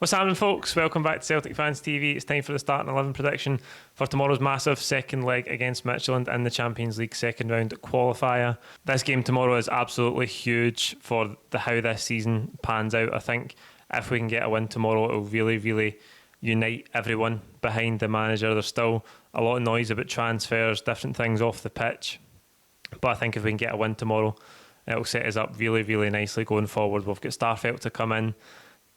What's happening, folks? Welcome back to Celtic Fans TV. It's time for the starting 11 prediction for tomorrow's massive second leg against Midtyjlland in the Champions League second round qualifier. This game tomorrow is absolutely huge for how this season pans out. I think if we can get a win tomorrow, it will really unite everyone behind the manager. There's still a lot of noise about transfers, different things off the pitch, but I think if we can get a win tomorrow, it'll set us up really nicely going forward. We've got Starfelt to come in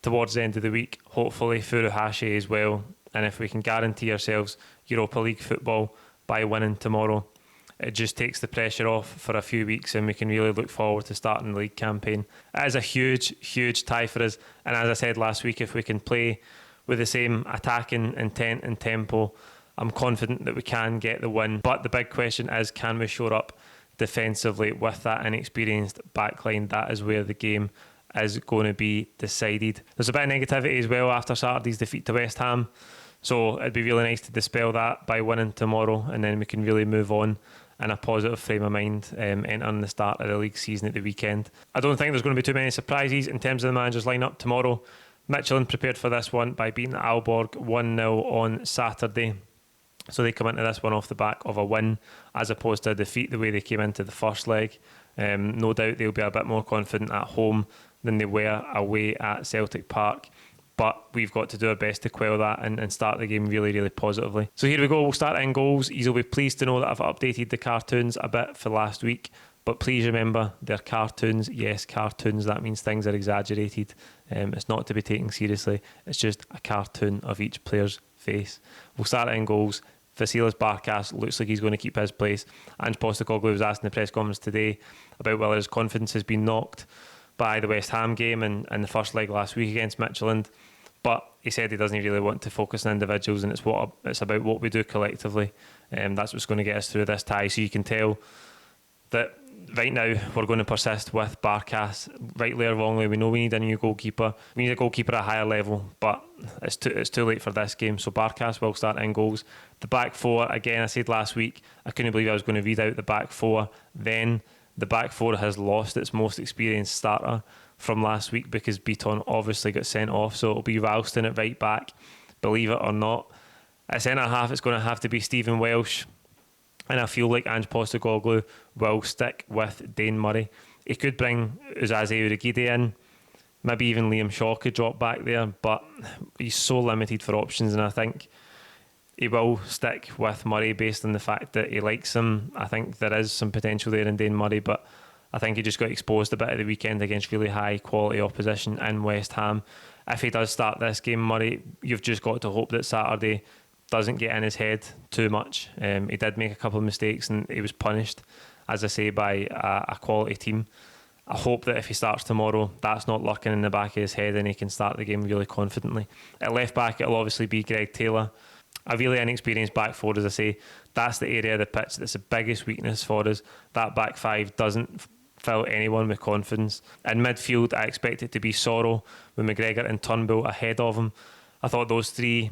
towards the end of the week, hopefully Furuhashi as well, and if we can guarantee ourselves Europa League football by winning tomorrow, it just takes the pressure off for a few weeks and we can really look forward to starting the league campaign. It is a huge tie for us, and as I said last week, if we can play with the same attacking intent and tempo, I'm confident that we can get the win. But the big question is, can we shore up defensively with that inexperienced backline? That is where the game is going to be decided. There's a bit of negativity as well after Saturday's defeat to West Ham, so it'd be really nice to dispel that by winning tomorrow, and then we can really move on in a positive frame of mind entering the start of the league season at the weekend. I don't think there's going to be too many surprises in terms of the manager's lineup tomorrow. Midtyjlland prepared for this one by beating Aalborg 1-0 on Saturday, so they come into this one off the back of a win as opposed to a defeat the way they came into the first leg. No doubt they'll be a bit more confident at home than they were away at Celtic Park, but we've got to do our best to quell that and start the game really positively. So here we go, we'll start in goals. You'll be pleased to know that I've updated the cartoons a bit for last week, but please remember they're cartoons. Yes, cartoons, that means things are exaggerated. It's not to be taken seriously, it's just a cartoon of each player's face. We'll start in goals. Vasilis Barkas looks like he's going to keep his place. Ange Postecoglou was asked in the press conference today about whether his confidence has been knocked by the West Ham game and the first leg last week against Midtyjlland, but he said he doesn't really want to focus on individuals, and it's about what we do collectively. That's what's going to get us through this tie. So you can tell that right now we're going to persist with Barkas, rightly or wrongly. We know we need a new goalkeeper. We need a goalkeeper at a higher level, but it's too late for this game. So Barkas will start in goals. The back four, again, I said last week, I couldn't believe I was going to read out the back four. Then the back four has lost its most experienced starter from last week because Beaton obviously got sent off. So it'll be Ralston at right back, believe it or not. At centre half, it's going to have to be Stephen Welsh. And I feel like Ange Postecoglou will stick with Dane Murray. He could bring Uzaze Urhoghide in. Maybe even Liam Shaw could drop back there. But he's so limited for options. And I think he will stick with Murray based on the fact that he likes him. I think there is some potential there in Dane Murray. But I think he just got exposed a bit at the weekend against really high quality opposition in West Ham. If he does start this game, Murray, you've just got to hope that Saturday doesn't get in his head too much. He did make a couple of mistakes and he was punished, as I say, by a quality team. I hope that if he starts tomorrow, that's not lurking in the back of his head and he can start the game really confidently. At left back, it'll obviously be Greg Taylor. A really inexperienced back four, as I say. That's the area of the pitch that's the biggest weakness for us. That back five doesn't fill anyone with confidence. In midfield, I expect it to be Sorrow with McGregor and Turnbull ahead of him. I thought those three,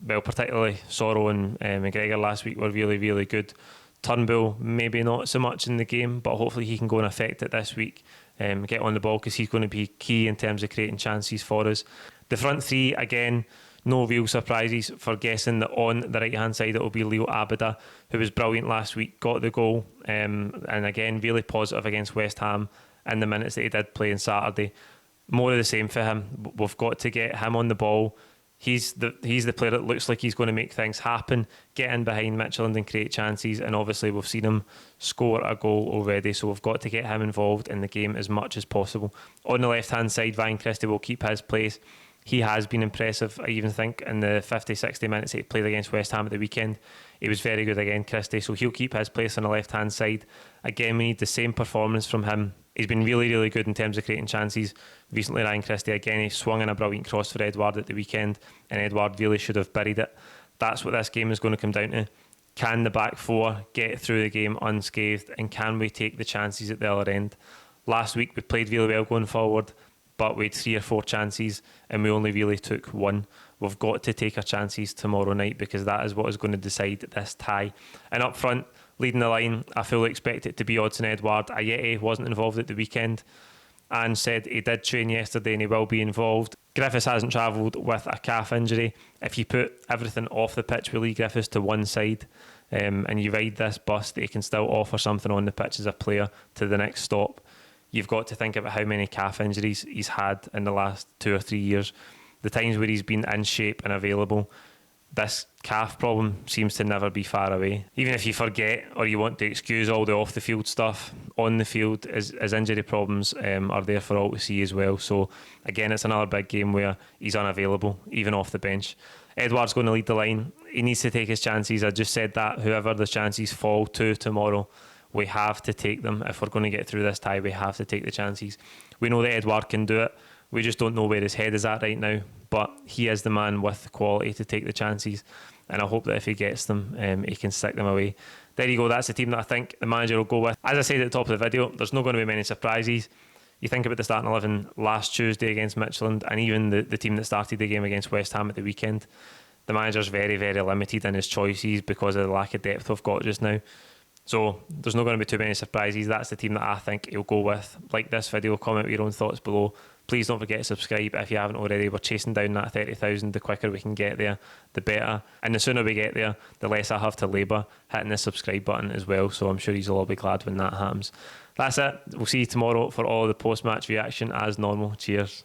well, particularly Sorrow and McGregor last week, were really good. Turnbull, maybe not so much in the game, but hopefully he can go and affect it this week, get on the ball, because he's going to be key in terms of creating chances for us. The front three, again, no real surprises for guessing that on the right-hand side it will be Leo Abada, who was brilliant last week, got the goal, and again, really positive against West Ham in the minutes that he did play on Saturday. More of the same for him. We've got to get him on the ball. He's the player that looks like he's going to make things happen, get in behind Midtyjlland and create chances, and obviously we've seen him score a goal already, so we've got to get him involved in the game as much as possible. On the left-hand side, Ryan Christie will keep his place. He has been impressive. I even think in the 50-60 minutes he played against West Ham at the weekend, he was very good again, Christie, so he'll keep his place on the left-hand side. Again, we need the same performance from him. He's been really good in terms of creating chances. Recently, Ryan Christie, again, he swung in a brilliant cross for Edouard at the weekend, and Edouard really should have buried it. That's what this game is going to come down to. Can the back four get through the game unscathed, and can we take the chances at the other end? Last week, we played really well going forward, but we had 3 or 4 chances, and we only really took 1. We've got to take our chances tomorrow night, because that is what is going to decide this tie. And up front, leading the line, I fully expect it to be Odsonne Edouard. Ayeti wasn't involved at the weekend. and said he did train yesterday and he will be involved. Griffiths hasn't travelled with a calf injury. If you put everything off the pitch with Lee Griffiths to one side, and you ride this bus that he can still offer something on the pitch as a player to the next stop, you've got to think about how many calf injuries he's had in the last 2 or 3 years. The times where he's been in shape and available, this calf problem seems to never be far away. Even if you forget or you want to excuse all the off-the-field stuff, on the field, his injury problems are there for all to see as well. So again, it's another big game where he's unavailable, even off the bench. Edouard's going to lead the line. He needs to take his chances. I just said that. Whoever the chances fall to tomorrow, we have to take them. If we're going to get through this tie, we have to take the chances. We know that Edouard can do it. We just don't know where his head is at right now. But he is the man with the quality to take the chances. And I hope that if he gets them, he can stick them away. There you go. That's the team that I think the manager will go with. As I said at the top of the video, there's not going to be many surprises. You think about the starting 11 last Tuesday against Midtyjlland, and even the team that started the game against West Ham at the weekend. The manager's very, very limited in his choices because of the lack of depth we've got just now. So there's not going to be too many surprises. That's the team that I think he'll go with. Like this video, comment with your own thoughts below. Please don't forget to subscribe if you haven't already. We're chasing down that 30,000. The quicker we can get there, the better. And the sooner we get there, the less I have to labour hitting the subscribe button as well. So I'm sure you'll all be glad when that happens. That's it. We'll see you tomorrow for all the post-match reaction as normal. Cheers.